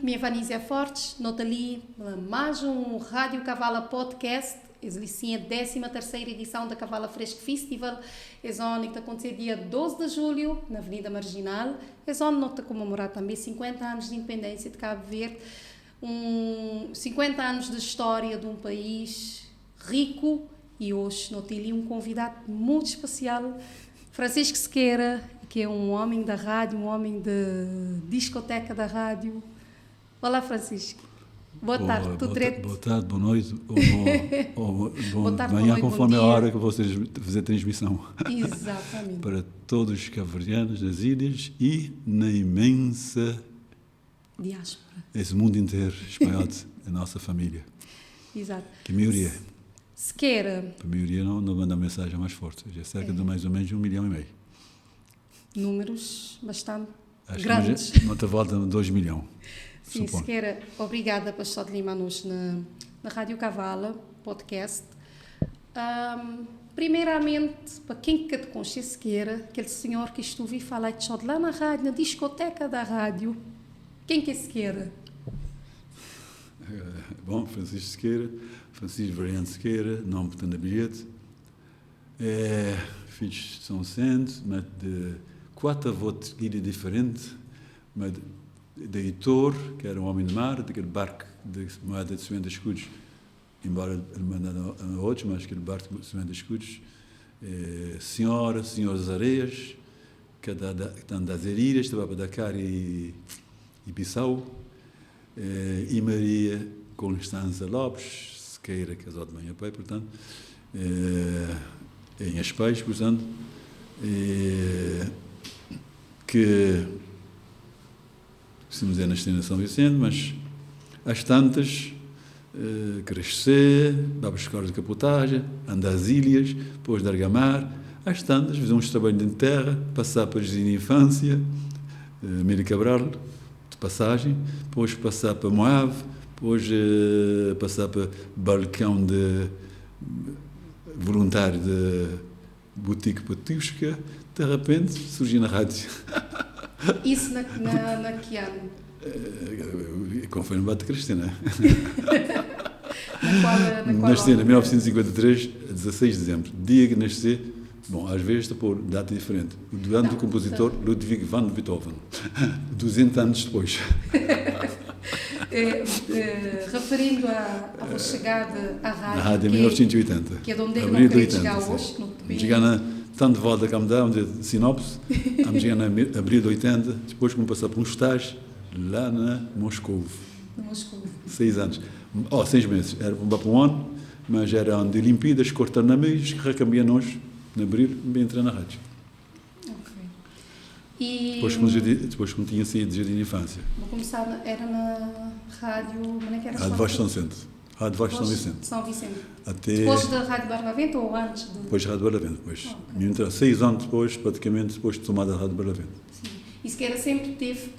minha Vanísia Fortes, nota ali mais um Rádio Cavala Podcast, sim, a 13ª edição da Cavala Fresco Festival, que está acontecer dia 12 de julho, na Avenida Marginal, onde nota comemorar também 50 anos de independência de Cabo Verde, 50 anos de história de um país rico, e hoje nota ali um convidado muito especial, Francisco Sequeira, que é um homem da rádio, um homem de discoteca da rádio. Olá, Francisco. Boa tarde, tudo direito? Boa tarde, boa noite, ou boa tarde, manhã, boa noite, conforme bom a dia. hora que vocês fazer a transmissão. Exatamente. Para todos os cabo-verdianos nas ilhas e na imensa diáspora. Esse mundo inteiro espalhado, a nossa família. Exato. Que a maioria. Sequeira. A maioria não manda a mensagem mais forte. É cerca de mais ou menos 1,5 milhão. Números bastante Acho grandes. Que não te volta 2 milhões. Sim, Sequeira, obrigada por estar de Lima-nos na Rádio Cavala Podcast. Primeiramente, para quem que te conhece, Sequeira, aquele senhor que estou a ouvir falar de lá na rádio, na discoteca da rádio, quem que é Sequeira? Bom, Francisco Sequeira, Francisco Variante Sequeira, nome que está na bilhete. Filho de São Centro, mas de 4 avós de ilha diferente, mas de Heitor, que era um homem de mar, daquele barco de moeda de semente de escudos, embora ele mandaram a outros, mas aquele barco de semente de escudos, senhor das Areias, que estão das Ilhas, estava para Dakar e Bissau, e Maria Constança Lopes Sequeira, casado de mãe e pai, portanto, em Aspais, portanto, que precisamos nascer na São Vicente, mas às tantas crescer, dar buscar de capotagem, andar às ilhas, depois de Argamar, às tantas fazer uns trabalhos de terra, passar para Jardim de Infância, Mira Cabral, de passagem, depois passar para Moave, depois passar para balcão de voluntário de boutique patusca, de repente surgiu na rádio. Isso na que ano? Conforme bate Cristina. Nasci em 1953, a 16 de dezembro. Dia que nasci, bom, às vezes está por data diferente. O ano do compositor Ludwig van Beethoven. 200 anos depois. Referindo à vossa chegada à rádio. A rádio em 1980. Que é de onde é que não queria chegar hoje. Chegar na tanto de volta que me dá, de sinopse, vamos chegar na abril de 80, depois como passar por um estágio lá na Moscou. 6 anos. 6 meses. Era para um ano, mas era ano de Olimpíadas, cortando na mês, recambiamos em abril, bem entrar na rádio. Ok. E depois como tinha saído de Jardim de Infância. Vou começar, era na rádio, como é que era? Rádio Voz de São Centro. Rádio Voz de São Vicente. São Vicente. Até... Depois da Rádio Barlavento ou antes? Depois da Rádio Barlavento, depois. Okay. 6 anos depois, praticamente, depois de tomada da Rádio Barlavento. Sim. Isso que era sempre teve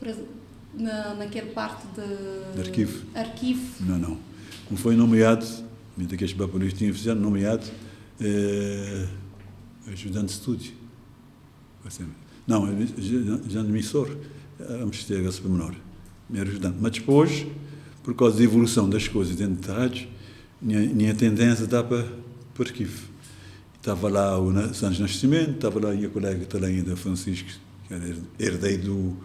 naquela parte de... Arquivo? Não. Como foi nomeado, ainda que este papolis tinha oficiado, nomeado ajudante de estúdio. Não, ajudante de emissor. Vamos ter esse pormenor. Era ajudante. Mas depois, por causa da evolução das coisas dentro da rádio, minha tendência estava para arquivo. Estava lá o Santos Nascimento, estava lá a minha colega ainda, Francisco, que era herdeiro do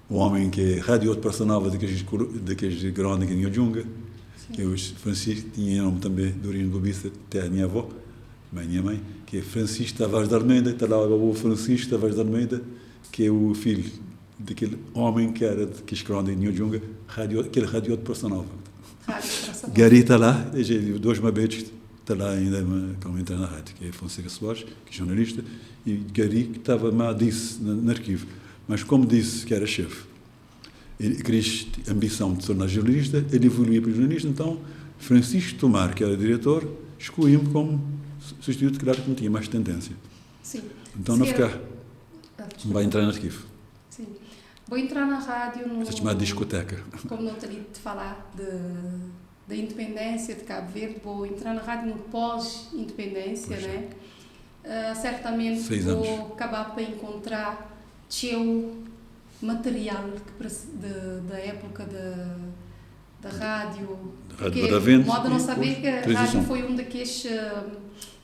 homem que é radioto para a nova daqueles grandes em Ojunga, que é o Francisco, tinha nome também de origem gobista, até a minha avó, minha mãe, que é Francisco Tavares de Almeida, está lá o Francisco Tavares de Almeida, que é o filho daquele homem que era de Quiscronda em Ojunga, aquele radioto para a nova. Gary está lá, 2 mabetes, está lá ainda como entrar na rádio, que é Fonseca Soares, que é jornalista, e Gary que estava lá, disse no arquivo, mas como disse que era chefe, ele queria ambição de tornar jornalista, ele evoluía para jornalista, então Francisco Tomar, que era diretor, escolheu-me como substituto, claro que não tinha mais tendência. Sim. Então não ficar, vai entrar no arquivo. Sim. Vou entrar na rádio no... chamada discoteca. Como não teria de falar da independência de Cabo Verde, vou entrar na rádio no pós-independência, né? Certamente vou acabar para encontrar teu material da época da rádio. Rádio Barlavento. Modo não saber que a transição. rádio foi um daqueles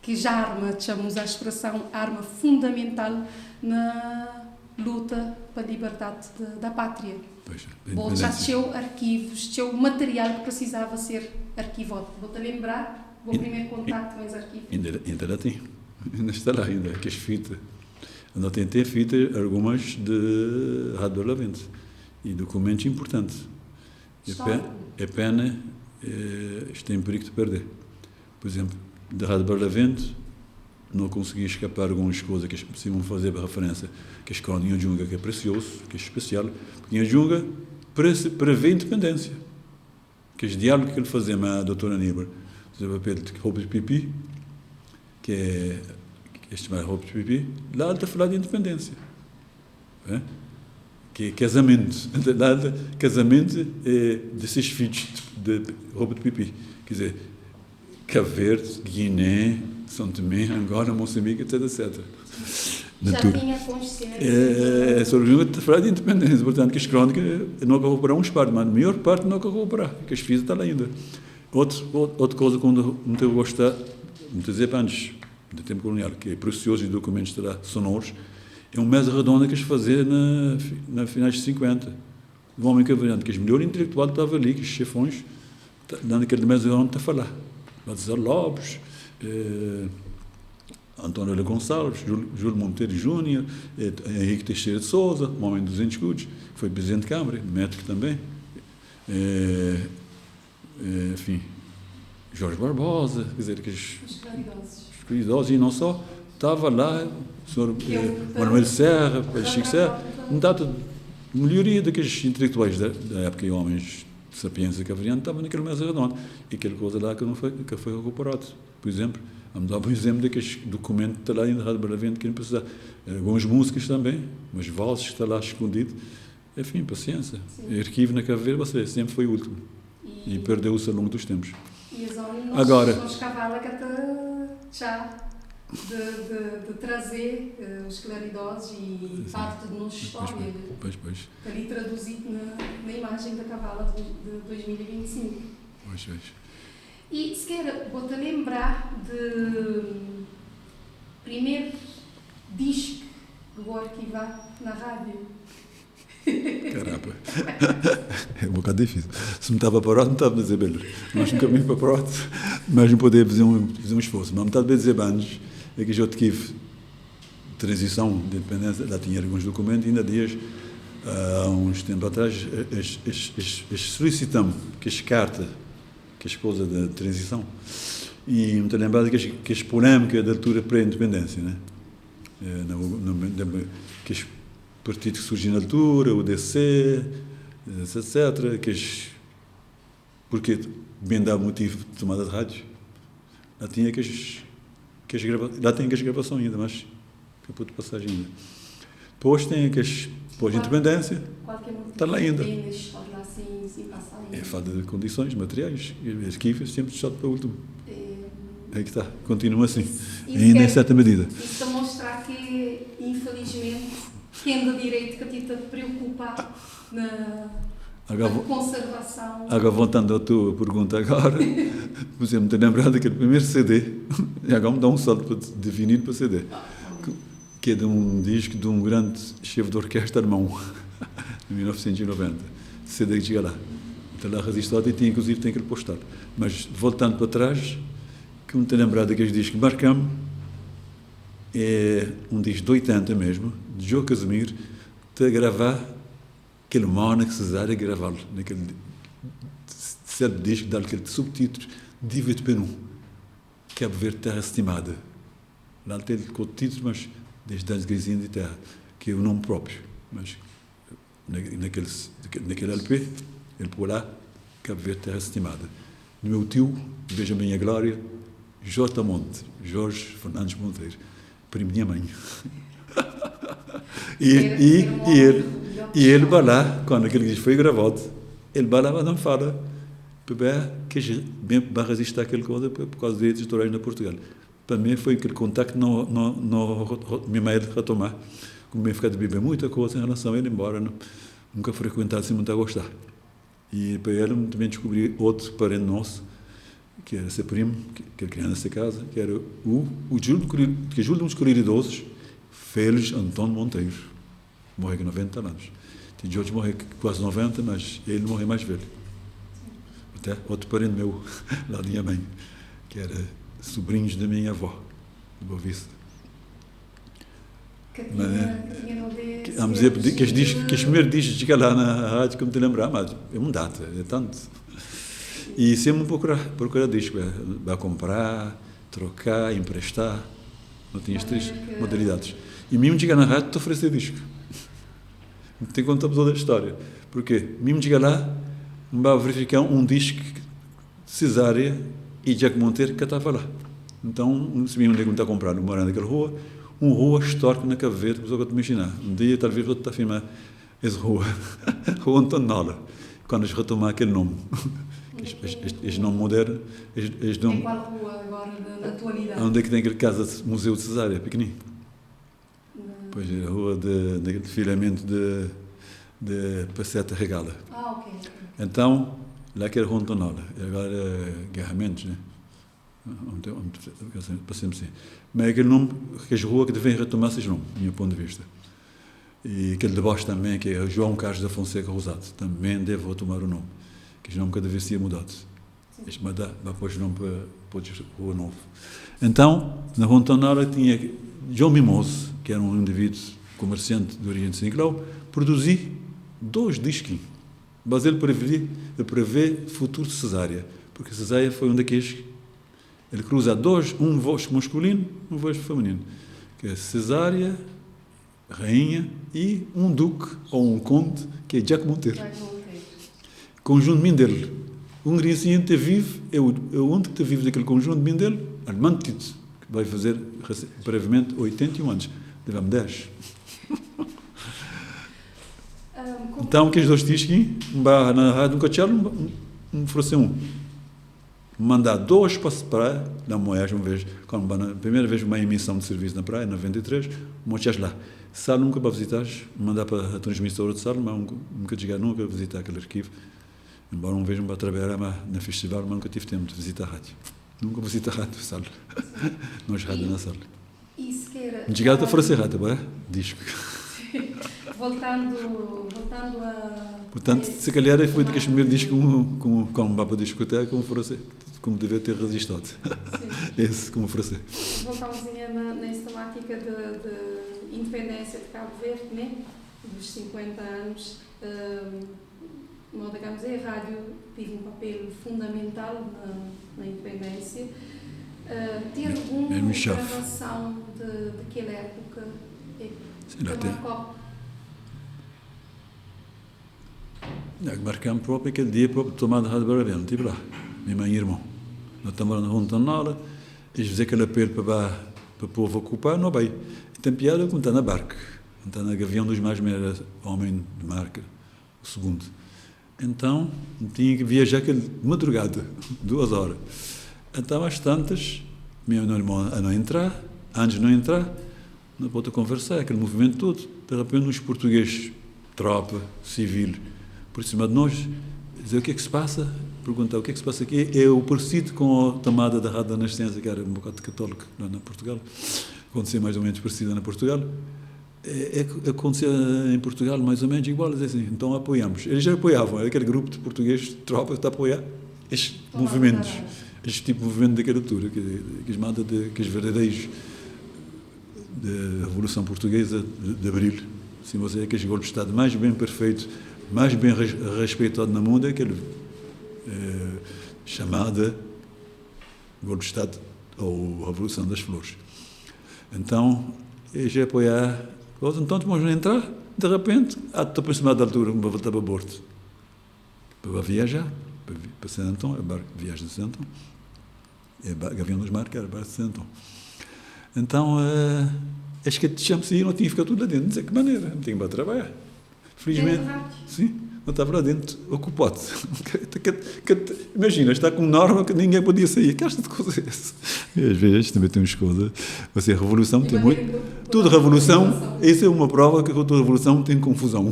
que arma, chamamos a expressão, arma fundamental na luta para a liberdade da pátria. Vou já tinha arquivos, tinha material que precisava ser arquivado. Vou-te lembrar, o primeiro contacto com os arquivos. Ainda lá tem. Ainda está lá, ainda, que as fitas. Ainda tem fitas, algumas de Rádio Barlavento. E documentos importantes. É pena, isto tem perigo de perder. Por exemplo, da Rádio Barlavento, não consegui escapar algumas coisas que precisam fazer para referência, que a escola de Nhunga, que é precioso, que é especial, porque Nhunga prevê a independência. Que os diálogos que ele fazia com a doutora Aníbal, o papel de roupa de pipi, que é este mais roupa de pipi, lá ele está a falar de independência. É? Que é casamento. Lá, casamento de 6 filhos de roupa de pipi. Quer dizer, Cabo Verde, Guiné, São Tomé, Angola, Moçambique, etc, etc. Já tinha consciência. Sobre o que falar de independência, portanto, que as crónicas não acabou para uns partes, mas a maior parte não acabou para, que as fiz está lá ainda. Outra coisa que não tenho gostado, não te dizer antes, do tempo colonial, que é precioso e documentos lá sonoros, é um mesa redonda que eles faziam na finais de 50. O homem que as melhores intelectuais estavam ali, que os chefões, dando aquele mesa redonda a falar. Baltazar Lopes, António L. Gonçalves, Júlio Monteiro Júnior, Henrique Teixeira de Souza, um homem de 200 escudos, que foi presidente de Câmara, médico também, enfim, Jorge Barbosa, quer dizer, que os idosos, e não só, estava lá, o senhor Manuel Serra, o Chico Serra, um dado de melhoria daqueles intelectuais da época, e homens de sapiência cavariana, estavam naquele mesa redonda, e aquela coisa lá que foi recuperado. Por exemplo, vamos dar um exemplo daqueles documentos que está lá ainda, Rádio Barlavento, que não precisa. Algumas músicas também, mas valses que está lá escondido. Enfim, paciência. O arquivo na Cabo Verde, você sempre foi o último. E perdeu-se ao longo dos tempos. E as homens agora nós cavala que já de trazer os claridosos e parte de nossa história. Pois. Ali traduzido na imagem da cavala de 2025. Pois. E se quer, vou-te lembrar do primeiro disco que vou arquivar na rádio. Caramba, é um bocado difícil. Se me estava parado, me estava a dizer bem. Nós nunca me para parado, mas não poder fazer um esforço. Mas me estava a dizer antes, é que eu tive transição de independência, lá tinha alguns documentos, e ainda dias, há uns tempos atrás, solicitamos que as cartas, que as coisas da transição, e me estou a lembrar que as polêmicas da altura pré-independência, né? Que os partidos que surgiram na altura, o DC, etc., porque bem dá motivo de tomada de rádio, lá tinha lá tem as gravações ainda, mas acabou de passagem ainda. Depois tem pós-independência, está lá ainda. É falta de condições materiais, e arquivos sempre deixado para o último. É que está, continua assim, ainda em certa medida. Isso demonstra que, infelizmente, quem do direito que a ti te preocupa na conservação. Agora, voltando à tua pergunta agora, por exemplo, te lembrar daquele primeiro CD, e agora me dá um salto de vinil para CD, que é de um disco de um grande chefe de orquestra alemão, de 1990, CD que chega lá. Está lá registrado e inclusive tem aquele postar. Mas, voltando para trás, que me te lembrar daqueles discos que marcamos, é um disco de 80 mesmo, de João Casimiro, a gravar aquele Mónaco Cesário a gravá-lo, naquele certo disco, dar aquele subtítulo, Diva de Peru, Cabo Verde Terra Estimada. Lá tem o título, mas desde as Grisinhas de Terra, que é o nome próprio, mas naquele LP, ele pôs lá, Cabo Verde Terra Estimada. No meu tio, veja a minha glória, Jorge Fernandes Monteiro, primo minha mãe. E ele vai lá, quando aquele disco foi gravado, ele vai lá, mas não fala, que bem para resistir àquela coisa por causa dos direitos autorais na Portugal. Para mim foi aquele contacto, minha mãe retomar como bem ficado de beber muita coisa em relação a ele, embora nunca frequentasse muito a gostar. E para ele também descobri outro parente nosso, que era seu primo, que era criado nessa casa, que era o Júlio de Escolher Idosos, Félix Antônio Monteiro. Morreu com 90 anos. Tinha outros morrer quase 90, mas ele morreu mais velho. Até outro parente meu, lá da minha mãe, que era sobrinhos da minha avó, de Boa Vista. Vamos dizer que os primeiros discos de lá na rádio, como te lembrar, mas é um data, é tanto. E sempre procurar disco, para comprar, trocar, emprestar. Não tinha as três modalidades. E mesmo chegar na rádio, te oferecer disco. Te contar toda a história. Porque mesmo chegar lá, vai verificar um disco de Cesária e Jack Monteiro que estava lá. Então, se mesmo está a comprar, morando naquela rua, uma rua histórica na Cabo Verde, que eu te imaginar. Um dia, talvez, vou-te afirmar essa rua, Rua Antonola, quando eles retomar aquele nome. Este nome moderno. Em qual rua agora, na atualidade? Onde é que tem aquele casa Museu de Cesária, pequenino? Pois é, a rua de filamento de Paceta Regala. Ok. Então, lá que era Rua Antonola, agora Garramentos, né? Passemos assim. Mas é aquele nome, aquela rua que devem retomar esse nome, do meu ponto de vista. E aquele de baixo também, que é João Carlos da Fonseca Rosado, também deve retomar o nome, que esse nome cada vez ser mudado. Este vai pôr o nome para a Rua Novo. Então, na Rua Antonola tinha João Mimoso, que era um indivíduo comerciante de origem de São Nicolau, produzi 2 discos, baseado para ver futuro de Cesária, porque Cesária foi um daqueles. Ele cruza um voz masculino e um voz feminino, que é Cesária, rainha, e um duque ou um conde, que é Jack Monteiro. Conjunto Mindelo. Um greciente vive, é o único que vive daquele conjunto de Mindelo, Armando Tito, que vai fazer brevemente 81 anos. Levamos 10. Então, aqueles 2 discos, na rádio, nunca tinha um oferecer um. Mandar 2 para a praia, na Moés, uma vez, quando a primeira vez uma emissão de serviço na praia, em 93, mochas lá. Sal nunca para visitar, mandar para a transmissora de Sal, mas nunca chegar nunca a visitar aquele arquivo. Embora uma vez para trabalhar na festival, mas nunca tive tempo de visitar a rádio. Nunca visita a rádio, Sal. Nós rádio na Sal. Isso que era... Não chegaram a oferecer rádio, bora? Disco. Voltando a... Portanto, se calhar foi daqueles primeiros discos como vai para discoteca, como deve ter registrado. Esse, como oferecer. Voltamos nessa temática de independência de Cabo Verde, né? Dos 50 anos. Nós digamos, a rádio teve um papel fundamental na independência. Ter alguma gravação daquela época? Sim, lá tem. Marcamos próprio aquele dia para tomar a rádio Barabé, não estive lá, minha mãe e irmão. Nós estamos lá na Rua Antonola, eles fizeram aquele apelo para o povo ocupar, não vai. E tem piada como está na barca, está na Gavião dos Mais era homem de marca, o segundo. Então, tinha que viajar aquele madrugada, 2 horas. Então, às tantas, meu irmão a não entrar, antes de não entrar, não pode conversar, aquele movimento todo. De repente, os portugueses, tropa, civil, por cima de nós, dizer o que é que se passa, perguntar o que é que se passa aqui. É o parecido com a tomada da Rádio da Nascença, que era um bocado católico lá na Portugal, acontecia mais ou menos parecido na Portugal. Acontecia em Portugal mais ou menos igual, assim. Então apoiamos. Eles já apoiavam, era aquele grupo de portugueses, de tropas, a apoiar estes movimentos, este tipo de movimento daquela altura, que manda que os verdadeiros da Revolução Portuguesa de Abril. Assim, você é aquele golpe de Estado mais bem perfeito, mais bem respeitado no mundo, é aquele chamada golpe de Estado ou Revolução das Flores. Então, eles apoiar. Então, vamos entrar, de repente, estou aproximado da altura, para voltar para o Porto. Para viajar, para Santo Antão, a barca viagem de Santo Antão. É Gavião dos Mares, que era a barca de Santo Antão. Então, acho que chamo-se e não tinha que ficar tudo lá dentro, não sei que maneira, não tinha para trabalhar. Felizmente, sim, Eu estava lá dentro, ocupado. Imagina, está com norma que ninguém podia sair. Que esta de coisa é essa? E às vezes também temos coisas. Você, a revolução tem muito. Toda revolução, isso é uma prova que toda revolução tem confusão.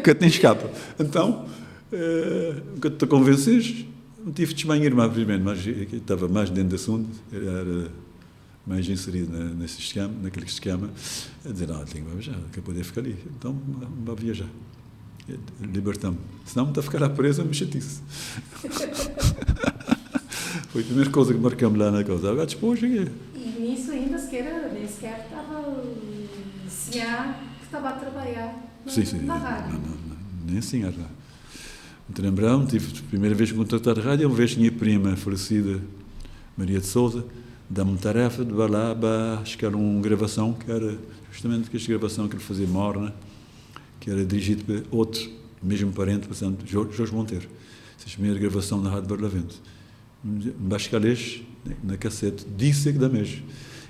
Que tem escapa. Então, que te convences, tive de desmanhar mais, mas estava mais dentro do assunto, era mais inserido nesse esquema, naquele esquema, a dizer, tenho que viajar, que poder ficar ali. Então, vá viajar. Libertamos. Senão, está a ficar lá preso, me chatice. Foi a primeira coisa que marcamos lá na coisa. Agora, depois, cheguei. E nisso ainda nem sequer estava que estava a trabalhar na rádio. Não, nem assim era. Me lembrava, tive a primeira vez que contactar a rádio, uma vez tinha a prima falecida, Maria de Souza, dá-me tarefa de ir lá para chegar uma gravação, que era justamente esta gravação que ele fazia Morna, que era dirigido por outro, mesmo parente, portanto, Jorge Monteiro. Essa é a primeira gravação na Rádio Barlavento. Bascalês, na cassete, disse que dá mesmo.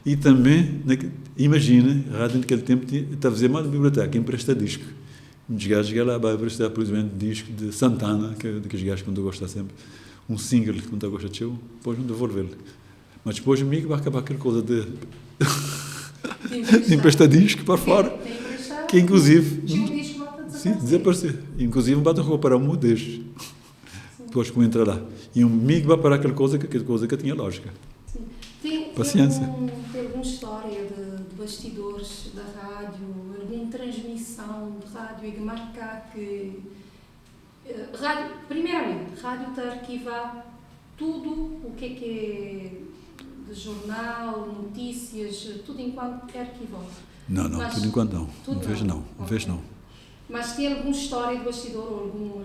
E também, imagina, a rádio naquele tempo estava a fazer mais de biblioteca, empresta disco. Os gajos chegam lá para emprestar, por exemplo, disco de Santana, que os gajos quando eu gosto sempre, um single quando eu gosto de show, depois não devolver-lhe. Mas depois comigo vai acabar aquela coisa de emprestar disco para fora, que inclusive desapareceu. Inclusive me bate a roupa para um destes. Depois como entra lá. E um amigo vai parar aquela coisa que tinha lógica. Paciência. Tem alguma história de bastidores da rádio, alguma transmissão de rádio e de marcar que... primeiramente, rádio está a arquivar tudo o que é de jornal, notícias, tudo enquanto é arquivado. Não, tudo enquanto não. Uma vez não. Mas tem alguma história de bastidor ou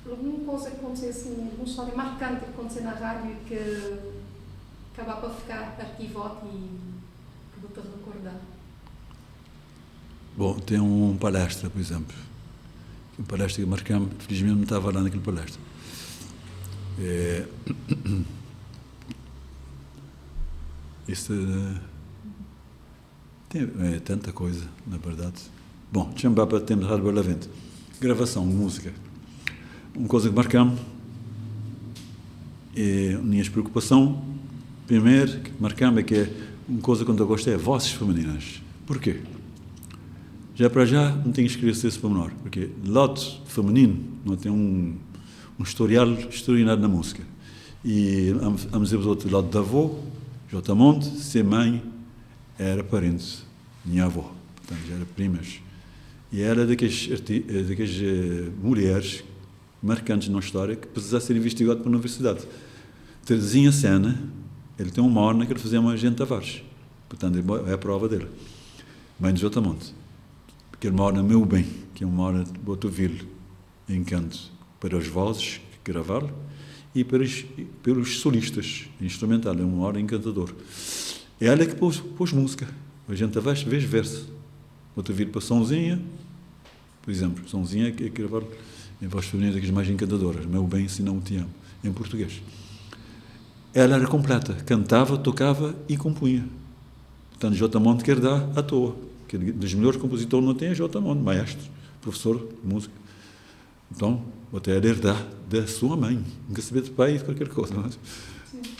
alguma coisa que aconteceu assim, alguma história marcante que aconteceu na rádio e que acabar para ficar arquivado e que vou-te recordar? Bom, tem uma palestra, por exemplo. Uma palestra que marcamos, felizmente não estava lá naquela palestra. Isso tem tanta coisa, na verdade. Bom, deixa-me para termos Rádio Barlavento. Gravação, música. Uma coisa que marcamos é a minha preocupação. Primeiro, que marcamos é que é uma coisa que eu gosto é vozes femininas. Porquê? Já para já não tenho escrito esse pormenor, porque lado feminino não tem um historial extraordinário na música. E vamos dizer outro lado da avó, J. Monte, ser mãe, era parente, minha avó, portanto já era primas. E era daquelas mulheres marcantes na história que precisavam ser investigadas pela universidade. Terezinha Sena, ele tem um morna que ele fazia uma agente Tavares, portanto é a prova dele. Mãe de J. Monte, porque ele mora meu bem, que é um morna de Botoville, encanto para as vozes que gravaram e pelos solistas, instrumental, é um morna encantador. É ela que pôs música, a gente Tavares vez verso. Botoville para Sonzinha, por exemplo, Sonzinha que gravaram em voz feminina das mais encantadoras, meu bem, se não te amo, em português. Ela era completa, cantava, tocava e compunha. Portanto, J. Monte quer dar à toa, que dos melhores compositores não tem é J. Monte, maestro, professor de música. Então, até ela herdar da sua mãe, nunca saber de pai qualquer coisa. Mas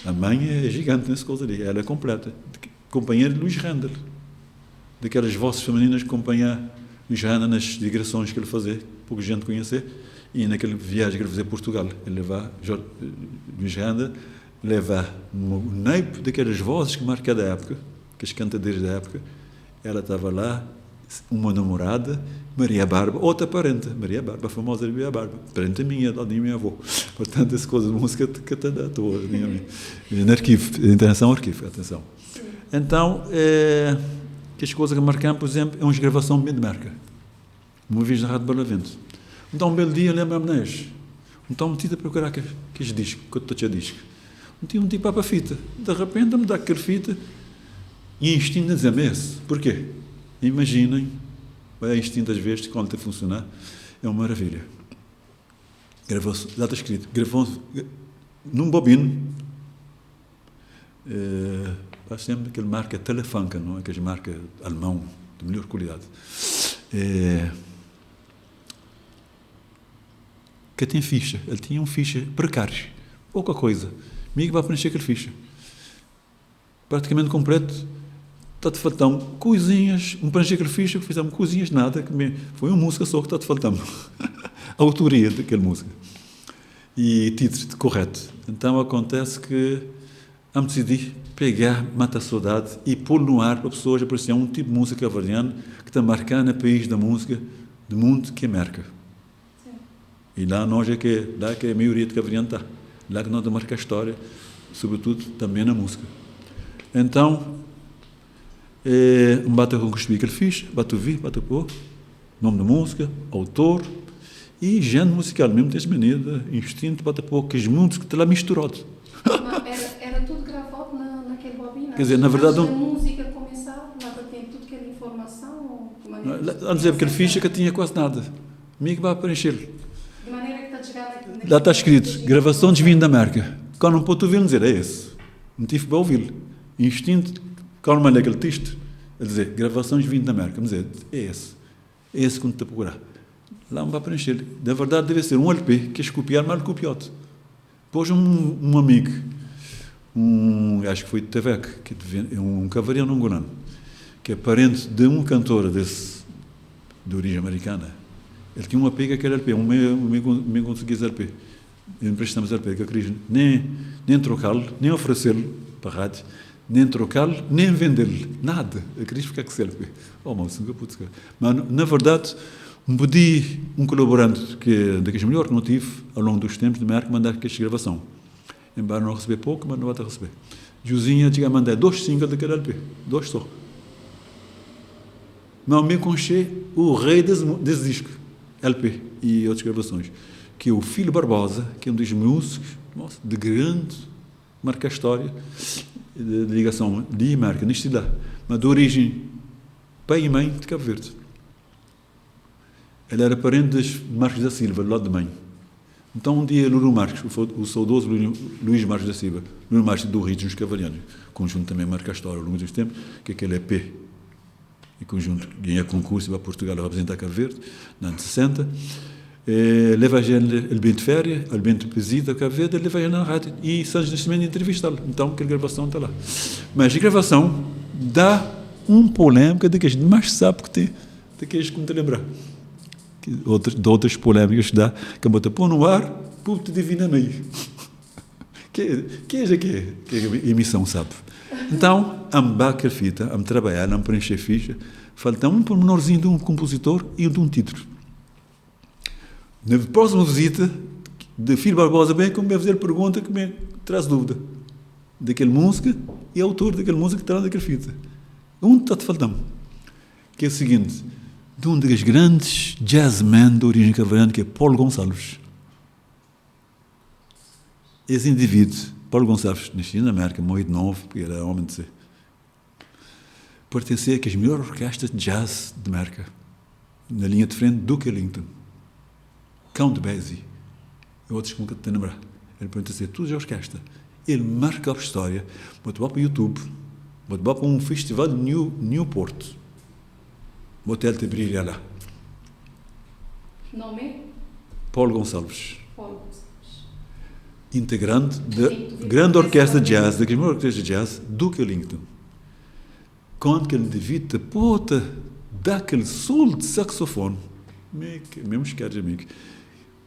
a mãe é gigante nessa coisa ali, ela é completa. Companheira de Luís Randall, daquelas vozes femininas que acompanha Luís Randall nas digressões que ele fazia, pouca gente conhecer, e naquela viagem que ele fazia a Portugal, ele leva Luís Randall, leva um naipe daquelas vozes que marcam da época, que as cantadeiras da época, ela estava lá, uma namorada, Maria Barba, outra parente, Maria Barba, a famosa Maria Barba, parente minha, da minha avó. Portanto, essa coisa de música que está da toa, no arquivo, internação arquivo, atenção. Então, que as coisas que marcam, por exemplo, é uma gravação bem de marca, uma vez na Rádio Barlavento. Então, um belo dia, lembra-me, então, meti a procurar que este disco, que eu estou a disco. Meti um tipo para a fita. De repente, me dá aquela fita e instinto a dizer-me esse. Porquê? Imaginem, é instinto às vezes, quando está a funcionar, é uma maravilha. Gravou-se, já está escrito, gravou-se num bobino, faz sempre aquele marca Telefunken, não é? Aquela marca alemão, de melhor qualidade. que tem ficha. Ele tinha um ficha precário, pouca coisa. Amigo vai preencher aquele ficha. Praticamente completo. Está-te faltando coisinhas, um preencher aquele ficha, que fizemos coisinhas, nada. Foi uma música só que está-te faltando. A autoria daquela música. E título correto. Então acontece que eu decidi pegar Mata a Saudade e pôr no ar para pessoas apreciar um tipo de música cabo-verdiana que está marcando no país da música do mundo, que é América. E lá nós lá que a maioria de cabo-verdiano está. Lá que nós marca a história, sobretudo também na música. Então, bate com que aquele fixe, bate ouvir, bate pôr, nome da música, autor e género musical, mesmo desde maneira, instinto, bate pôr, que as músicas que está lá misturado. Era tudo gravado naquele bobina? Quer dizer, na verdade... Antes da música começar, lá tem tudo aquela informação? A dizer, aquele ficha que tinha quase nada. Amigo vai preencher. De maneira que está a chegar... Lá está escrito, gravação de vinho da América. Quando não pode ouvir, dizer, é esse. Não tive para ouvir. Instinto, quando não é aquele texto, a dizer, gravação de vinho da América. Dizer, é esse. É esse que não está a procurar. Lá não vai preencher. Na verdade, deve ser um LP que é copiar mal copiado. Depois um amigo, acho que foi de Tavec, que é um cavariano angolano, que é parente de um cantor de origem americana. Ele tinha um LP que era LP, um meio conseguia LP. Emprestamos LP, que eu queria nem trocá-lo, nem oferecê-lo para a rádio, nem trocá-lo, nem vendê-lo. Nada. Eu queria ficar com esse LP. Oh, moço, nunca pude. Mas, na verdade, pedi um colaborante daqueles melhores que não tive ao longo dos tempos de América mandar aquela gravação. Embora não receber pouco, mas não vai receber. Josinha tinha mandado 2 singles daquele LP. 2 só. Mas me conchei o rei desse disco, LP e outras gravações, que é o Filho Barbosa, que é um dos músicos de grande marca a história de ligação de América, neste lá, mas de origem pai e mãe de Cabo Verde. Ele era parente de Marcos da Silva, do lado de mãe. Então, um dia, Lulu Marques, o saudoso Luís Marques da Silva, Lulu Marques do Rio dos Cavalianos, conjunto também marca a história ao longo dos tempos, que é aquele EP, e conjunto ganha concurso para Portugal a representar Cabo Verde, nos anos 60. Leva ele bem de férias, ele bem de visita a Cabo Verde, ele leva ele na rádio e Santos Nascimento entrevistá-lo. Então, aquela gravação está lá. Mas a gravação dá polêmica daqueles mais sabe que tem, daqueles que me te lembrar. De outras polêmicas que dá, que a bota pôr no ar, pô, te divina meio. Que a emissão sabe. Então, a fita, a trabalhar, a preencher ficha, falta um pormenorzinho de um compositor e de um título. Na próxima visita, de Filho Barbosa, bem, como me fazer pergunta que me traz dúvida daquela música e autor daquela música que está naquela fita. Está-te faltando. Que é o seguinte, de um dos grandes jazzmen de origem cabo-verdiana, que é Paulo Gonçalves. Esse indivíduo, Paulo Gonçalves, nascido na América, morrido novo, porque era homem de ser, pertencia às melhores orquestras de jazz de América, na linha de frente Duke Ellington, Count Basie, e outros que nunca te lembrar. Ele pertencia a todas as orquestras. Ele marca a história, botou para o YouTube, botou para um festival de Newport, botou ele brilha lá. Nome? Paulo Gonçalves. Paulo Gonçalves. Integrante da grande orquestra de jazz, da grande orquestra de jazz, Duke Ellington. Quando aquele indivíduo dá aquele solo de saxofone, mesmo esquerdo de amigo,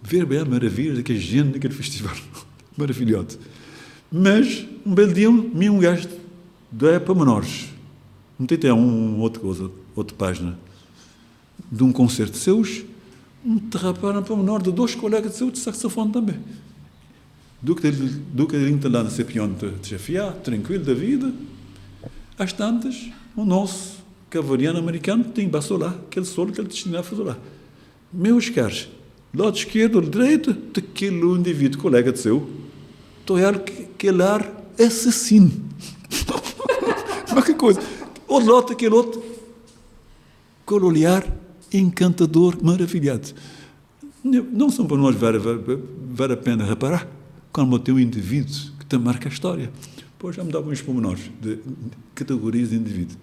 ver bem a maravilha daquele gente daquele festival. Maravilhoso. Mas, um belo dia, um gajo da para menores. Não tem até outra página de um concerto de seus, derraparam para menor de 2 colegas de seus de saxofone também. Do que ele está lá na Cepião de chefiar, tranquilo da vida, às tantas, o nosso cavariano americano tem passou lá, aquele solo que ele destinava a fazer lá. Meus caros, lado esquerdo, direito, daquele indivíduo, colega de seu, estou a aquele ar assassino. Mas que coisa! O lado, aquele outro, com o olhar encantador, maravilhado. Não são para nós vale a pena reparar quando tem um indivíduo que te marca a história. Pois já me dava uns pormenores de categorias de indivíduo.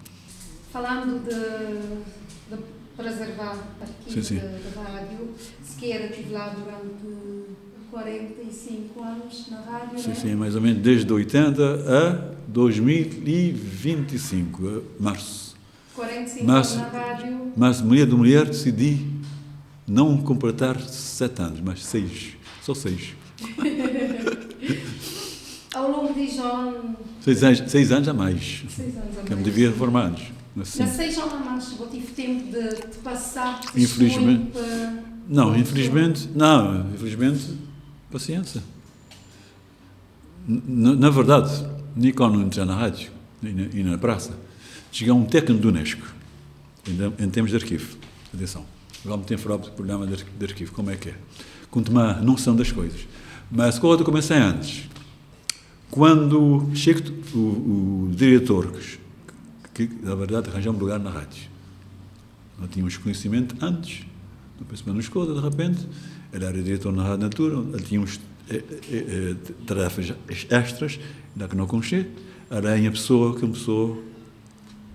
Falando de preservar arquivo da rádio. Sequer estive lá durante 45 anos na rádio. Sim, né? sim, mais ou menos desde 80 a 2025, março. 45 anos na rádio. Mas mulher decidi não completar 7 anos, mas 6, só 6. Ao longo de João... 6 anos a mais. 6 anos a mais. Que eu me devia reformar antes. Assim. Na 6 anos a mais, eu tive tempo de passar... Infelizmente. Não, infelizmente, paciência. Na verdade, nem quando entrei na rádio e na praça, cheguei a um técnico do Unesco, em termos de arquivo. Atenção, vamos ter falado do programa de arquivo, como é que é? Com uma noção das coisas. Mas quando eu comecei antes, quando chega o diretor, que na verdade arranjou um lugar na rádio, nós tínhamos conhecimento antes, não pensamos nas coisas, de repente, ele era diretor na Rádio Natura, ele tinha uns tarefas extras, ainda que não conhecia, era a pessoa que começou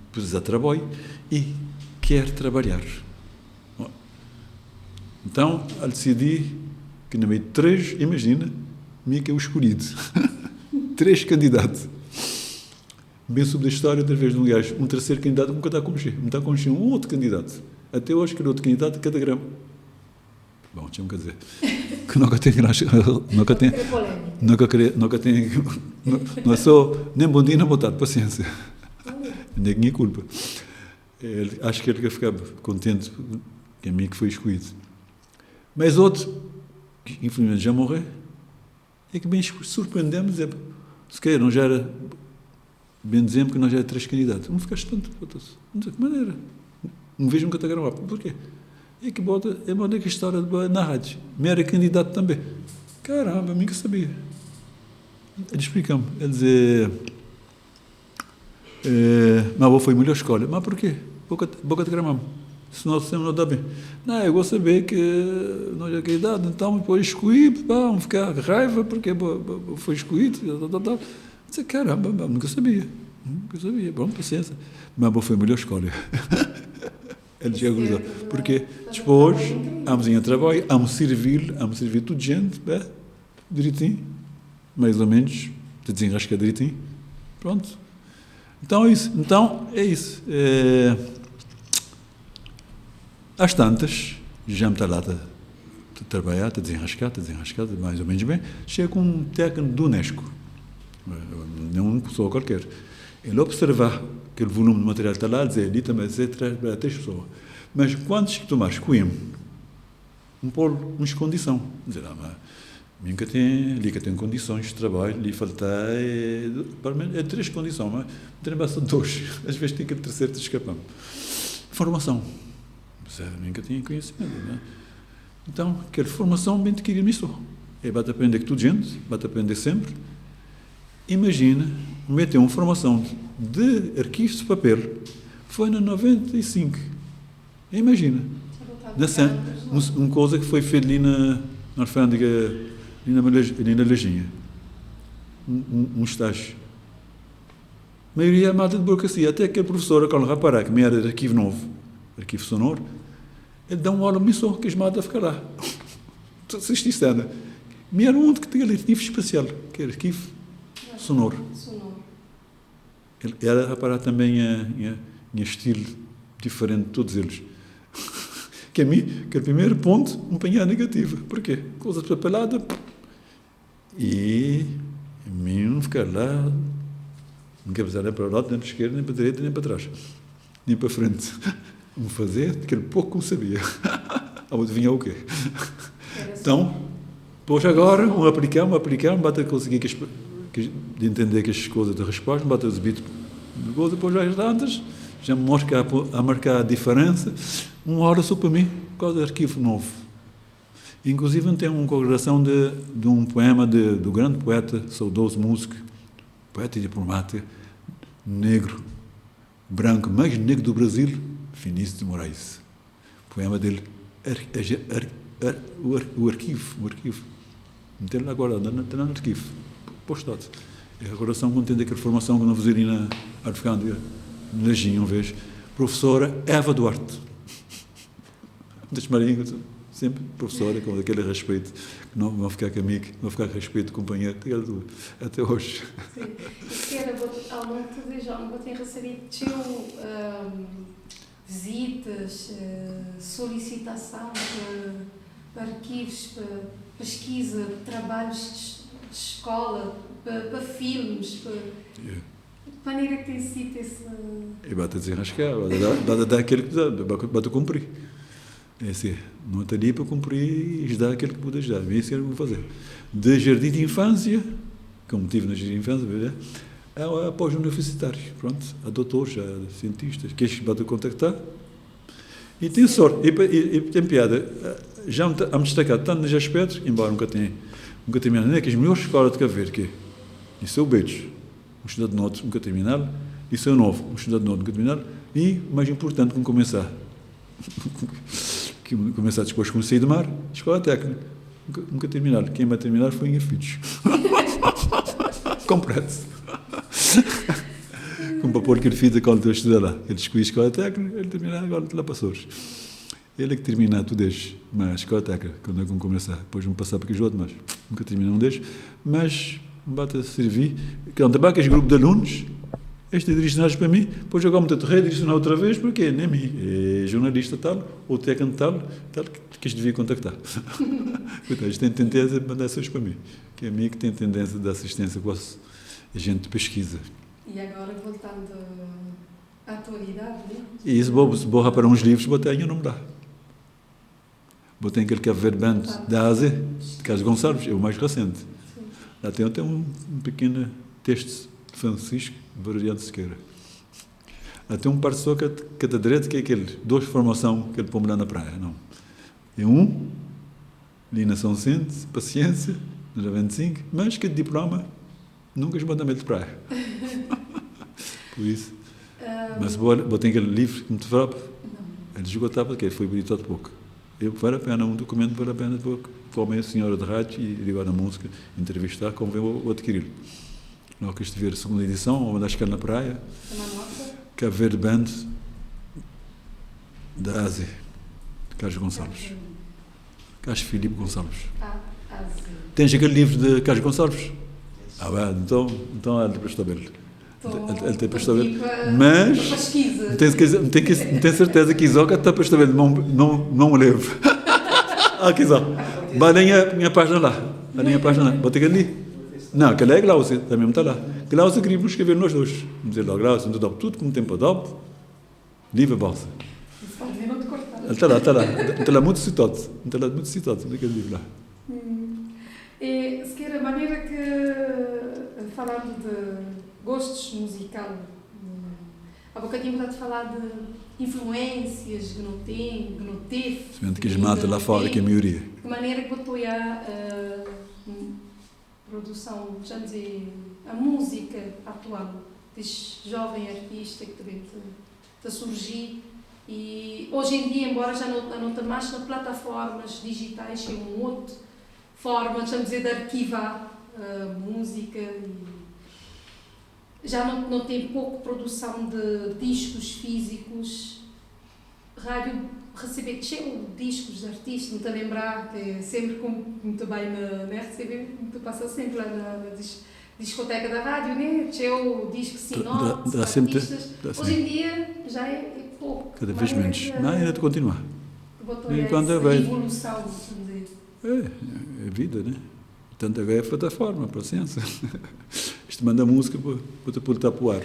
a precisar de trabalho e quer trabalhar. Então, ele decidi que no meio de 3, imagina, meio que é o escolhido. 3 candidatos. Bem sobre a história, através de um gajo, um terceiro candidato, nunca está a conhecer um outro candidato. Até hoje, que era outro candidato, cada grama. Bom, tinha que dizer. Que nunca tem. Não é só nem bom dia, nem boa tarde, paciência. Ninguém é culpa. Acho que ele quer ficar contente que a mim que foi escolhido. Mas outro, que infelizmente já morreu, é que bem surpreendemos, se calhar não já era, bem dizemos que nós já era 3 candidatos. Não ficaste tanto, não sei que maneira. Não vejo um catagrama. Porquê? É que bota que a história na rádio. Me era candidato também. Caramba, mim que sabia. Ele explica-me. Ele dizia, mas eu fui a melhor escolha. Mas porquê? Boca de gramamo. Se nós não dá bem. Não, eu vou saber que nós é candidato, então depois escolhi, vamos ficar raiva porque foi escolhido. Disse, caramba, nunca sabia. Bom, paciência. Mas eu fui a melhor escolha. Ele já gostou. Porque depois, vamos ir a trabalho, vamos servir tudo gente, direitinho, mais ou menos, te desenrasca direitinho. Pronto. Então é isso. Às tantas, já me está lá a trabalhar, a desenrascar, mais ou menos bem, chega com um técnico do Unesco, não uma pessoa qualquer. Ele observar aquele volume de material está lá, dizer, ali também dizer, para 3 pessoas. Mas quando tomares coimo, umas condições, dizer, mas nunca tem condições de trabalho, lhe falta, para mim, 3 condições, mas tem basta 2, às vezes tem que a terceira te escapamos. Formação. Nunca tinha conhecimento, né? Então, aquela formação bem te queria nisso. Vai aprender que tudo gente, vai aprender sempre. Imagina, meter uma formação de arquivos de papel, foi na 95. Imagina. Uma coisa que foi feita ali na alfândega, ali na Lajinha. Um estágio. A maioria é malta de burocracia, até aquele professor, quando reparar que me era de arquivo novo, arquivo sonoro, ele dá uma aula missão que as mata a ficar lá. Assististe, Ana. Me era um que tinha arquivo especial, que era arquivo sonoro. Ele era a parar também em estilo diferente de todos eles. Que a mim, que é o primeiro ponto, um panhar negativo. Porquê? Coisa papelada. E a mim não ficar lá, não quer precisar nem para o lado, nem para a esquerda, nem para a direita, nem para trás. Nem para a frente. Vamos fazer aquele pouco que eu sabia. Adivinha o quê? Então, depois agora, aplicar, basta conseguir de entender que as coisas de resposta, basta os bits de coisa, depois já as datas, já me mostra a marcar a diferença, 1 hora só para mim, por causa do arquivo novo. Inclusive, tem uma coloração de um poema do grande poeta, saudoso músico, poeta e diplomata, negro, branco, mais negro do Brasil, Vinícius de Moraes. O poema dele, o arquivo. Meter lá agora, está no arquivo, postado. É a recordação que entende aquela formação que não fazia ali na Arfegândia, na Lajinha, uma vez. Professora Eva Duarte. das Marinhas, sempre professora, com aquele respeito, que não vão ficar comigo, vão ficar com respeito, companheiro, até hoje. Sim. E que era, ao longo de tudo isso, eu tenho recebido visitas, solicitação para arquivos, para pesquisa, trabalhos de escola, para filmes, de maneira que tem sido esse... E bate a desenrascar, bate a dar aquilo que dá, bate a cumprir. É assim, não está ali para cumprir e dar aquilo que puder dar. É isso que eu vou fazer. De jardim de infância, como tive no jardim de infância, é pós-universitário. Pronto, há doutores, há cientistas, que eles batem a contactar. E tenho sorte, e tem piada. Já me destacar tanto nos aspectos, embora nunca tenha terminado, nem que as melhores escolas de Cabo Verde, que isso é o Beijos, um estudante de notas nunca terminado, isso é o Novo, um estudante de notas nunca terminado, e, mais importante, como começar depois com o Saí do Mar, escola técnica, nunca terminaram. Quem vai terminar foi Inha Filhos. Completo. Com o papel que ele fez quando eu estudei lá. Ele escolheu a escola técnica, ele terminou agora lá para Açores. Ele é que termina tudo isso, mas a escola técnica, quando eu começar, depois vamos passar para aqueles outros, mas nunca terminou um deles, mas me bate a servir. Quando também aquele grupo de alunos, este é direcionado para mim, depois agora me tenho redirecionar outra vez, porque nem mim, é jornalista tal, ou técnico tal, que este devia contactar. Portanto, isto tem tendência de mandar essas para mim, que é a mim que tem tendência de assistência com a gente de pesquisa. E agora, voltando à atualidade, né? E isso, vou para uns livros, botei o nome lá. Botei aquele Cabo Verde Band da Ásia, de Carlos Gonçalves, é o mais recente. Sim. Lá tem até um pequeno texto de Francisco Variante Sequeira. Até um parte só que é da direita, que é aquele, duas formação que ele põe lá na praia, não. E ali na São Vicente, paciência, no 25, mas que de diploma, nunca esbandamento de praia. Por isso. Mas botei aquele livro que me te fala, ele esgotava, porque foi bonito de pouco. Vale a pena, um documento vale a pena, como é a senhora de rádio e ligar na música, entrevistar, como vou adquirir. Logo que estiver a segunda edição, ou acho que é na praia, Cabo Verde Band da Ásia, de Carlos Gonçalves. Carlos Filipe Gonçalves. Tens aquele livro de Carlos Gonçalves? Bem, então é para estabelecer. Ele tem para estabelecer. Mas tem certeza que Isoca está para estabelecer, não o levo. Quizá. Vai a minha página lá. A minha página lá. Vou ter que ali. Não, aquela é Glaucia, também está lá. Glaucia queríamos escrever nós dois. Vamos dizer lá, Glaucia, tudo como tem para dar, livre a bolsa. Ele está lá muito citado. Naquele livro lá. E, se quer, a maneira que, falando de gostos musical, há bocadinho está a falar de influências que não teve. Somente que as matam lá fora, que é a maioria. De maneira que botou a produção, já dizer, a música atual, deste jovem artista que também está a surgir. E hoje em dia, embora já não está mais nas plataformas digitais, é uma outra forma, vamos dizer, de arquivar música. Já não tem pouco produção de discos físicos. Rádio receber discos de artistas, não te lembrar que sempre muito bem na RCB, tu passa sempre lá na discoteca da rádio, né? Tinha disco sinopse, artistas. Hoje em dia já é pouco. Cada vez menos. Não, ainda te continuar. Enquanto essa evolução, vamos dizer. É vida, né? Portanto, agora é plataforma, paciência. Isto manda música para botar para o ar.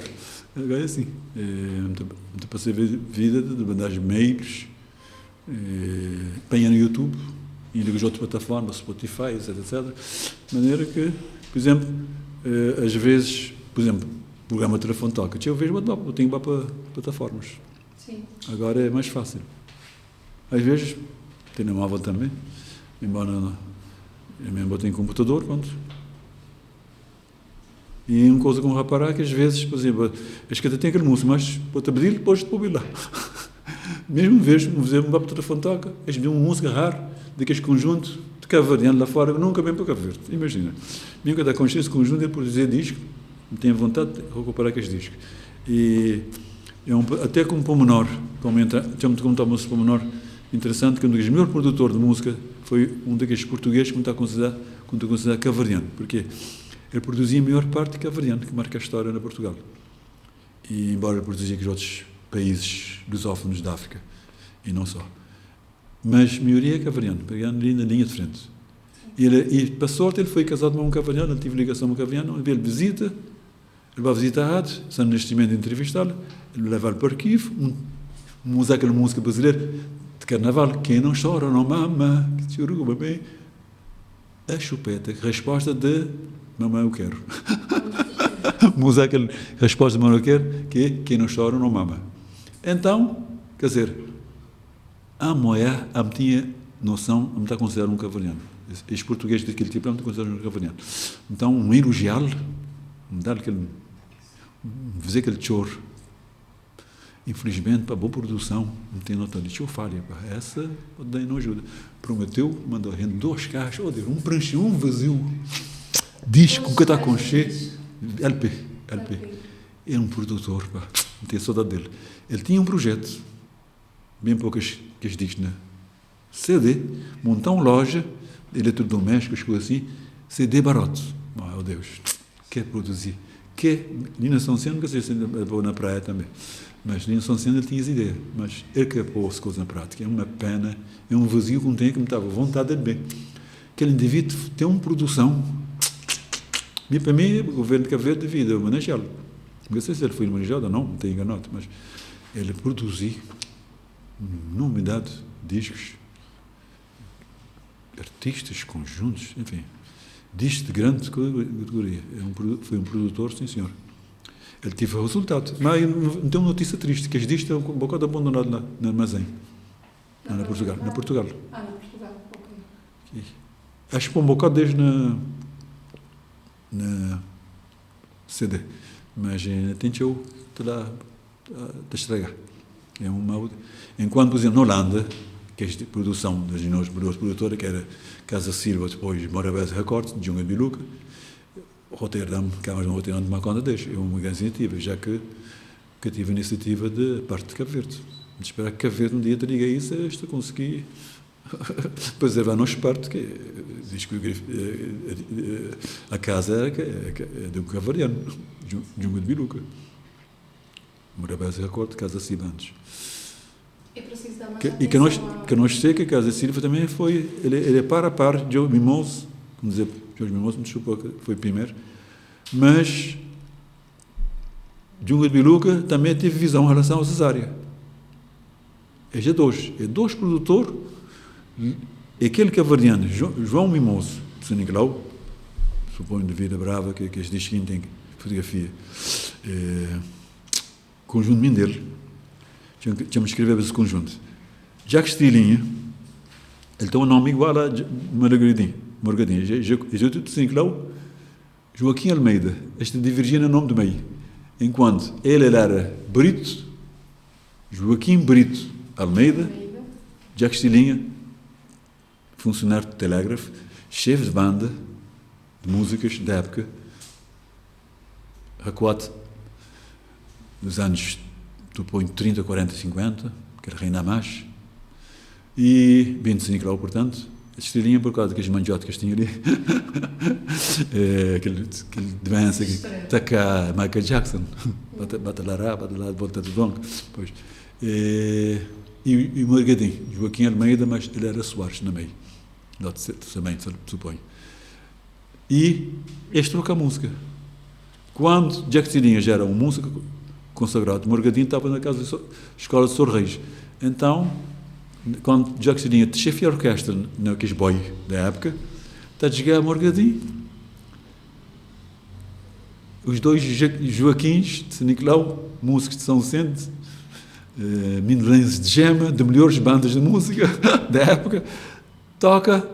Agora é assim. Muito para ser vida de mandar mails, apanhar no YouTube, e ligar outras plataformas, Spotify, etc. De maneira que, por exemplo, às vezes, por exemplo, o programa Telefone Toca, eu vejo, eu tenho que ir para plataformas. Sim. Agora é mais fácil. Às vezes, tem na móvel também, embora eu mesmo tenho computador, pronto. E uma coisa que eu reparar que às vezes, por exemplo, acho que até tem aquele músico, mas para-te pedir, depois de pôr lá. Mesmo vejo, me para o telefone toca, eles me dão uma música rara, daqueles conjuntos de Cabo Verde, lá fora, nunca bem para Cabo Verde, imagina. Mesmo que eu dá consciência esse conjunto, ele produzir disco, tenho vontade de recuperar aqueles discos. E até como para o menor, como está a música para o menor, interessante que um dos melhores produtores de música foi um daqueles portugueses que está considerado cabo-verdiano, porque ele produzia a maior parte cabo-verdiano, que marca a história na Portugal. E embora ele produzia aqui outros países lusófonos da África, e não só. Mas a maioria é cabo-verdiano, pegando ali na linha de frente. E para sorte, ele foi casado com um cabo-verdiano, ele teve ligação com um cabo-verdiano, ele visita, ele vai visitar a rádio, sem neste momento de entrevistá-lo, ele leva-lo para arquivo, usa aquela música brasileira de carnaval, quem não chora não mama, que churuba bem, a chupeta, resposta de mamãe eu quero. Usa aquela resposta de mamãe eu quero, que é quem não chora não mama. Então, quer dizer, a mulher tinha noção, me está considerado um cabo-verdiano. Os portugueses daquele tipo não me consideram um cabo-verdiano. Então, um elogiá-lo, dar aquele, fazer aquele choro. Infelizmente, para a boa produção, não tem nota de falha. Essa daí não ajuda. Prometeu, mandou render 2 caixas, um pranchão, um vazio, disco que está com cheio, LP. É um produtor, pá, não tenho saudade dele. Ele tinha um projeto, bem poucas que as diz, né? CD, montar uma loja de eletrodomésticos, coisas assim, CD barato. Meu Deus, quer produzir. Nina São Seno, nunca sei se vou na praia também. Mas Nina São Seno ele tinha essa ideia. Mas ele quer pôr as coisas na prática. É uma pena, é um vazio que não tem, que me estava vontade de bem. Aquele indivíduo tem uma produção. E para mim, o governo de Cabo Verde devia manejá-lo. Não sei se ele foi manejado ou não tenho enganado, mas ele produziu uma unidade de discos, artistas, conjuntos, enfim, discos de grande categoria. Foi um produtor, sim senhor. Ele teve resultado. Mas não tem uma notícia triste, que as discos estão um bocado abandonados no armazém. Na Portugal. Na Portugal, ok. Acho que um bocado desde na CD. Mas tem eu te estragar. Enquanto, por exemplo, na Holanda, que é a produção das produtoras, que era Casa Silva, depois Morabeza Records, de Junga de Biluca, Rotterdam, que é mais um Rotterdam de uma conta deixa. É uma grande iniciativa, já que tive a iniciativa de parte de Cabo Verde. De esperar que Cabo Verde um dia te diga isso, esta consegui preservar nosso parte, que diz que a casa é de um cabo-verdiano, Junga de Biluca. Morabeza Records, Casa Silva antes. É preciso dar mais E que nós sei que a Casa Silva também foi, ele é par a par de Jorge Mimoso, vamos dizer, Jorge Mimoso, me desculpa que foi primeiro, mas Junga de Biluca também teve visão em relação à cesárea. É dois produtores, aquele cabo-verdiano, João Mimoso, de São Nicolau, suponho de Vida Brava, que as disquinhos têm fotografia, conjunto dele. Tinha-me escrever esse conjunto. Jacques Estilinha, ele tem um nome igual a Morgadinho. Jesus de Sinclau, Joaquim Almeida. Este divergia no nome do meio. Enquanto ele era Brito, Joaquim Brito Almeida, Jacques Estilinha, funcionário de telégrafo, chefe de banda de músicas da época, recuado dos anos, tu põe 30, 40, 50, que era Reina Mais, e bem de São Nicolau, portanto, a Estilinha por causa daqueles mandiotas que tinha ali, aquele doença que está cá, Michael Jackson, bata lá, volta do dongo, pois. E Morgadinho, Joaquim Almeida, mas ele era Soares na meio, também, suponho. E este troca a música. Quando Jacques Estilinha já era um músico consagrado, Morgadinho estava na casa da escola de Sor Reis. Então, quando Jacques Estilinha chefia a orquestra naqueles boy da época, está a chegar a Morgadinho. Os dois Joaquins de São Nicolau, músicos de São Vicente, minelenses de Gema, de melhores bandas de música da época, toca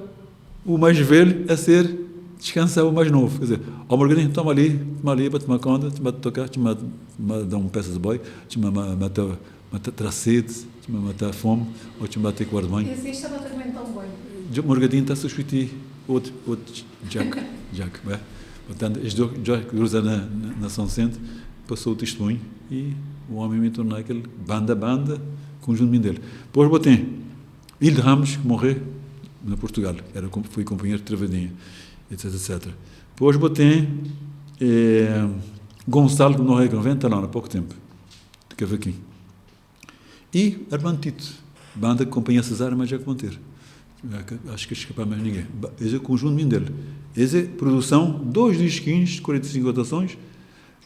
o mais velho a ser descansar o mais novo. Quer dizer, Morgadinho, toma ali para tomar conta, te tocar, te dar um peça de boi, te matar sede, te matar fome, ou te bater com o banho. Esse estava também tão bom. Morgadinho está a substituir outro Jack, é? Portanto, os dois cruzam na São Vicente, passou o testemunho e o homem me tornou aquele banda, conjunto dele. Depois botei Hilde Ramos, que morreu na Portugal, foi companheiro de Travadinha, etc, etc. Depois botei Gonçalo, que morreu com 90 anos, há pouco tempo, de cavaquinho. E Armando Tito, banda que acompanha Cesário, mas já que vão ter. Acho que escapar mais ninguém. Esse é o conjunto dele. Essa é produção, 2 disquinhos de 45 rotações,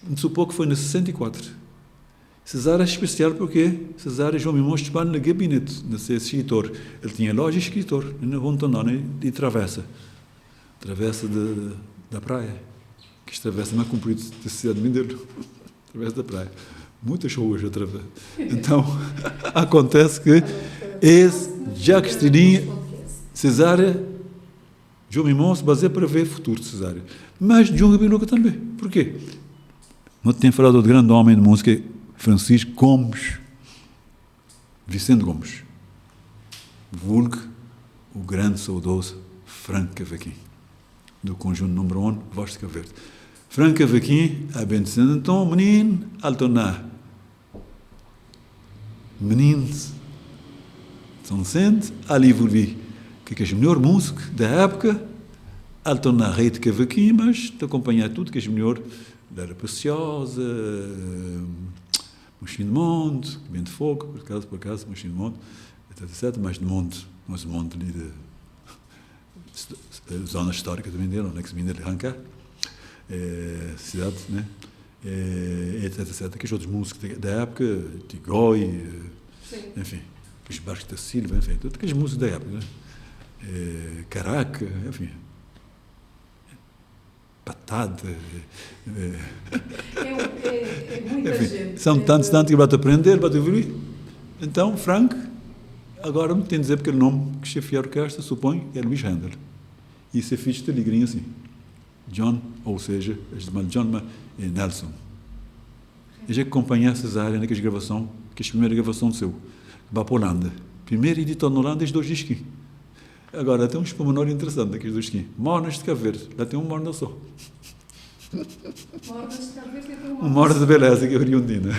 me supor que foi na 64. Cesário é especial porque Cesário João Mimos estava no gabinete, de ser escritor. Ele tinha loja de escritor, na Rontonone, e travessa da praia, que travessa mais comprida da cidade de Mindelo, travessa da praia. Muitas ruas através. Então, acontece que esse Jacques Tridinha, Cesário, João Mimos se baseia para ver o futuro de Cesário. Mas João Gabiloca também. Porquê? Não tenho falado do grande homem de música, Francisco Gomes, Vicente Gomes, vulgo o grande saudoso Franco Cavaquinho, do conjunto número 1, Voz de Cabo Verde. Franco Cavaquinho, a bem dizendo, então, menino, altonar. Meninos, são sente, ali evoluir, que é o melhor músico da época, altonar rei de Cavaquinho, mas te acompanhar tudo que é melhor, da Era Preciosa, Moinho de Monte, Vento de Fogo, por acaso, Moinho de Monte, etc, mas de Monte, nosso Monte ali de zona histórica do Mindelo, onde é que se Mindelo arranca, cidade, né? Etc, aqueles outros músicos da época, Tigói, enfim, os Barcos da Silva, enfim, todos aqueles músicos da época, né? Caraca, enfim, Patada, muita enfim, gente. são tantos que vai-te aprender, vai-te evoluir. Então, Frank, agora me tem a dizer porque o nome que chefia a orquestra, suponho, é Luís Handel. E isso é fixe de ligrinho assim. John, ou seja, John e Nelson. Eu já acompanhei a Cesária naquela gravação, que é a primeira gravação do seu, vai para a Holanda. Primeiro editor na Holanda, estes 2 disquinhos. Agora, tem uns pormenores interessantes daqueles 2 disquinhos. Mornas de Cabo Verde, lá tem um morna só. Mornas de Cabo Verde tem um morna de beleza, que é oriundina.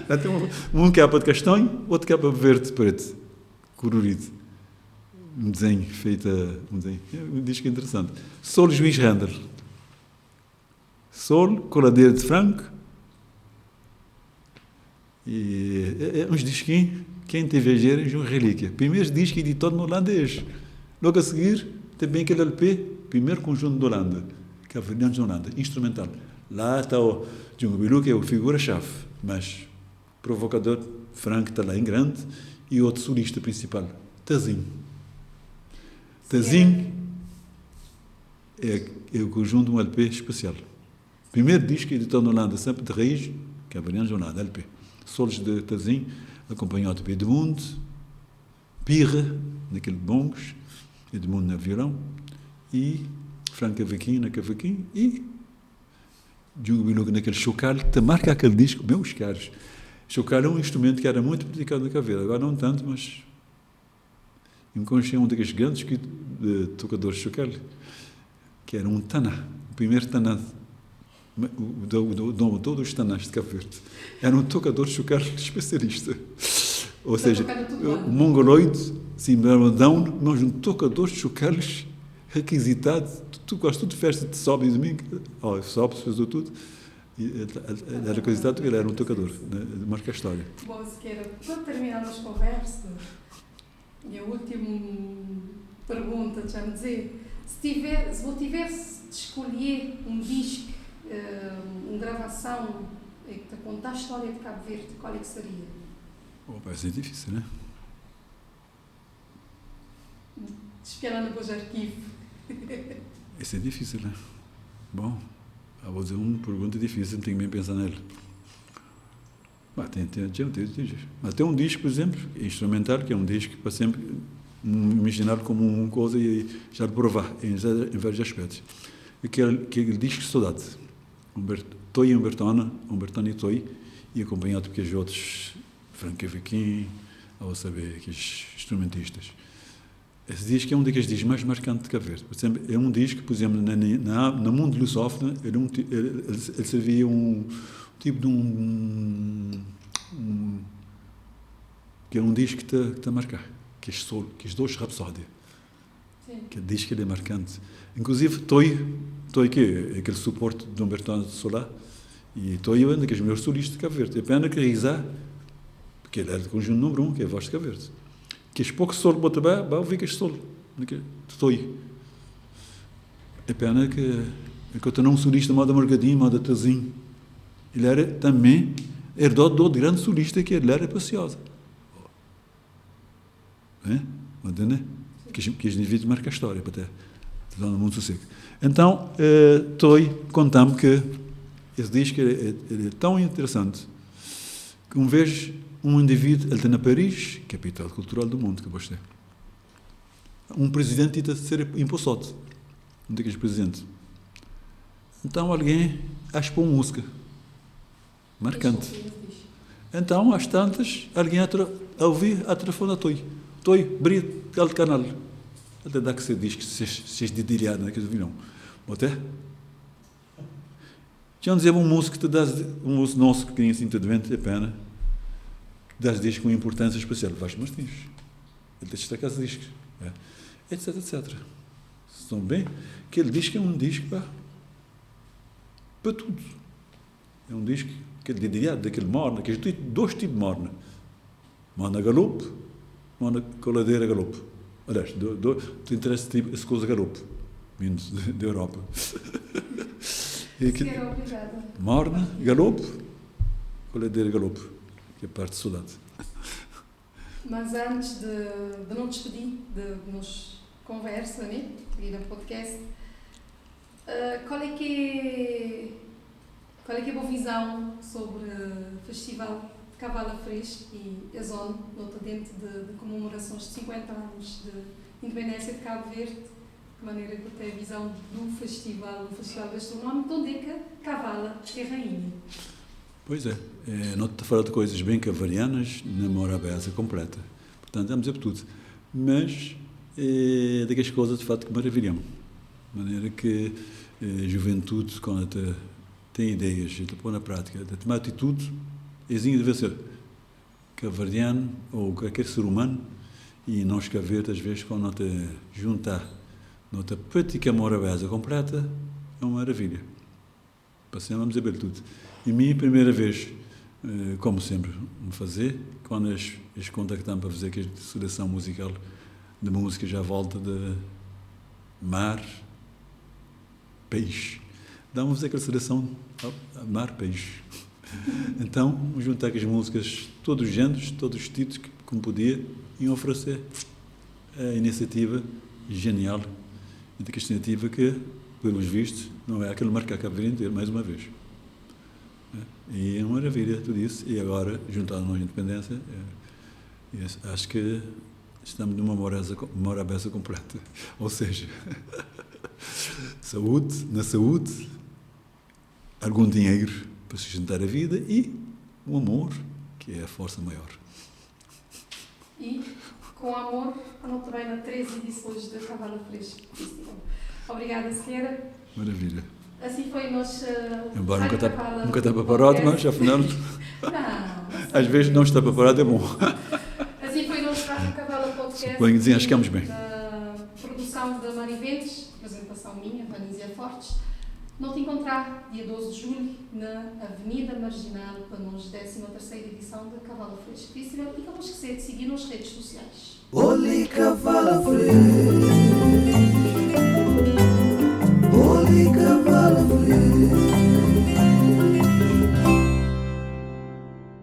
Lá tem um capa de castanho, outro capa de verde preto, colorido. Um desenho feito, um disco interessante. Sol Juiz Handel. Sol, Coladeira de Franco. E uns disquinhos, quem teve a ver, é uma relíquia. Primeiro disco editado no holandês. Logo a seguir, também aquele LP, primeiro conjunto de Holanda, que é a Fernandes de Holanda, instrumental. Lá está o Diogo Bilu, que é a figura-chave, mas provocador, Franco está lá em grande, e outro solista principal, Tazinho. Tazinho é o conjunto de um LP especial. Primeiro disco editado na Holanda, sempre de raiz, que é a Fernandes de Holanda, LP. Solos de Tazinho, acompanhado de Edmundo, Pirra, naquele bongos, Edmundo na violão, e Franco Cavaquinho na cavaquinho, e Diogo Bilu naquele chocalho, que te marca aquele disco, meus caros. Chocalho é um instrumento que era muito praticado na caveira, agora não tanto, mas me conheci um daqueles grandes tocadores de chocalho, que era um taná, o primeiro taná, o dono de todos os tanás de Cabo Verde. Era um tocador de chocalho especialista. Ou seja, o mongoloide, sim, down, mas um tocador de chocalhos requisitado, quase tudo festa de sábado e domingo, sábado fez tudo, era requisitado porque ele era um tocador, né, marca a história. Bom, Sequeira, para terminarmos a conversa, e a última pergunta, deixa-me dizer, se eu tivesse de escolher um disco, uma gravação que te conta a história de Cabo Verde, qual é que seria? Vai ser difícil, não é? Esperando para os arquivos. Isso é difícil, não é? Bom, eu vou dizer uma pergunta difícil, tenho que bem pensar nele. Mas tem um disco, por exemplo, instrumental, que é um disco para sempre imaginar como uma coisa e já provar em vários aspectos. Aquele disco Saudade. Toy e Humbertano e Toy, e acompanhado por aqueles outros, Franco Cavaquinho, ou saber, aqueles instrumentistas. Esse disco é um daqueles discos mais marcantes de Cabo Verde. Por exemplo, é um disco, por exemplo, no mundo lusófono, ele servia um tipo de que é um disco que está a marcar, que é Sol, que é dois Rapsódia. Que é disco que é marcante. Inclusive, Toy que é aquele suporte de Humberto Solá, e Toy é um daqueles melhores solistas de Cabo Verde. É pena que Rizá, porque ele é do conjunto número 1, que é a voz de Cabo Verde. Que é pouco sol, bota bem, vai ouvir que é sol. Toy. É pena que eu tenho um solista moda Morgadinho, moda Tazinho. Ele era também herdou do grande solista que ele era Paciosa. Entende? Que os indivíduos marcam a história para ter no mundo sossego. Então, contamos que esse disco é tão interessante que uma vez um indivíduo, ele está na Paris, capital cultural do mundo, que você um presidente está a ser impulsado, um daqueles presidentes. Então alguém acha para uma música marcante. Então, às tantas, alguém a ouvir a telefone a Toy, brilha aquele canal. Até dá que você diz que se dedilhado naquele vilão. Até? Já dizer um músico que te dá um músico nosso que tem assim de vento, é pena, que dá discos com importância especial. Vais Martins. Ele te destaca os discos. Etc, etc. Estão bem? Aquele disco é um disco para tudo. É um disco, aquele dedilhado, daquele morna, aqueles dois tipos de morna. Morna galope, morna coladeira galope. Aliás, tu interessa tipo essa coisa galope, vindo da Europa. Obrigada. Morna, galope, coladeira galope, que é a parte de soldado. Mas antes de não despedir, de nos conversa, né? Aqui no podcast, qual é que é a boa visão sobre o Festival de Cavala Freixo e a zona, dentro de comemorações de 50 anos de independência de Cabo Verde, de maneira que tem a visão do festival gastronómico, onde é que Cavala é rainha? Pois é, não estou a falar de coisas bem cavarianas, na Morabeza completa. Portanto, vamos dizer tudo. Mas é daquelas coisas, de fato, que maravilham. De maneira que a juventude, quando tem ideias, e põe na prática, de tomar atitude, exige deve ser cavariano ou qualquer ser humano, e nós Cabo às vezes, quando não te juntar, não te prática Morabeza completa, é uma maravilha. Passamos a dizer tudo. E a minha primeira vez, como sempre, me fazer, quando eles contactaram para fazer aquela seleção musical de música já à volta de mar, peixe. Dá-me a fazer aquela seleção mar, peixe. Então, juntar com as músicas, todos os géneros, todos os títulos que me podia, e oferecer a iniciativa genial, e daquela iniciativa que, pelos vistos, não é aquele marcar Cabo Verde inteiro, mais uma vez. E é uma maravilha tudo isso, e agora, juntado à independência, acho que estamos numa Morabeza completa. Ou seja, na saúde, algum dinheiro para sustentar a vida e o amor, que é a força maior. E, com amor, anotarei na 13 edições da Cavala Freixo Festival. Obrigada, senhora. Maravilha. Assim foi nós. Embora nunca está preparado, mas afinal. Não. Às vezes não está preparado, é bom. Assim foi nós Rádio Cavala Podcast. Bem, dizem, acho que estamos bem. Da produção da Mariventos, apresentação minha, Vanísia Fortes. Não te encontrar dia 12 de julho na Avenida Marginal para nós 13ª edição da Cavala Freixo Festival, e não esquecer de seguir nas redes sociais. Olhe Cavala Freixo.